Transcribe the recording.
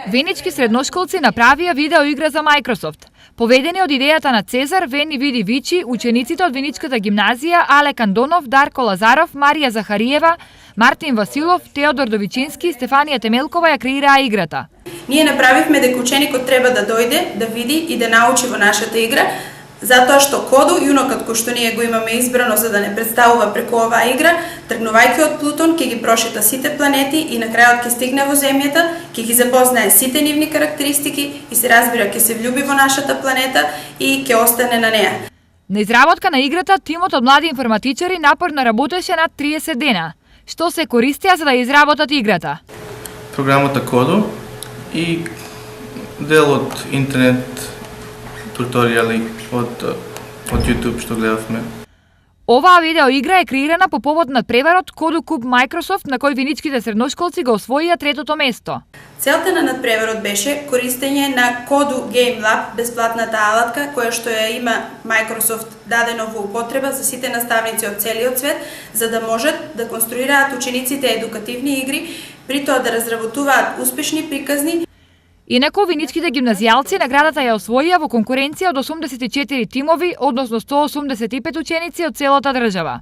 Венички средношколци направија видео игра за Microsoft. Поведени од идејата на Цезар, Вени Види Вичи, учениците од Виничката гимназија Алек Андонов, Дарко Лазаров, Марија Захариева, Мартин Василов, Теодор Довичински и Стефанија Темелкова ја креираа играта. Ние направивме дека ученикот треба да дојде, да види и да научи во нашата игра, затоа што Коду, јунокот кој што ние го имаме избрано за да не представува преку оваа игра, тргнувајќи од Плутон, ќе ги прошета сите планети и на крајот ќе стигне во Земјата, ќе ги запознае сите нивни карактеристики и се разбира ќе се влюби во нашата планета и ќе остане на неа. На изработка на играта, тимот од млади информатичари напорно работеше над 30 дена. Што се користеа за да изработат играта? Програмата Коду и дел од интернет туторијали од YouTube што гледавме. Оваа видео игра е креирана по повод на преварот Коду Куб Microsoft на кој виничките средношколци го освоија третото место. Целта на надпреварот беше користење на Коду Game Lab, бесплатната алатка која што ја има Microsoft дадено во употреба за сите наставници од целиот свет, за да можат да конструираат учениците едукативни игри, при тоа да разработуваат успешни приказни. Инаку, виничките гимназијалци наградата ја освоија во конкуренција од 84 тимови, односно 185 ученици од целата држава.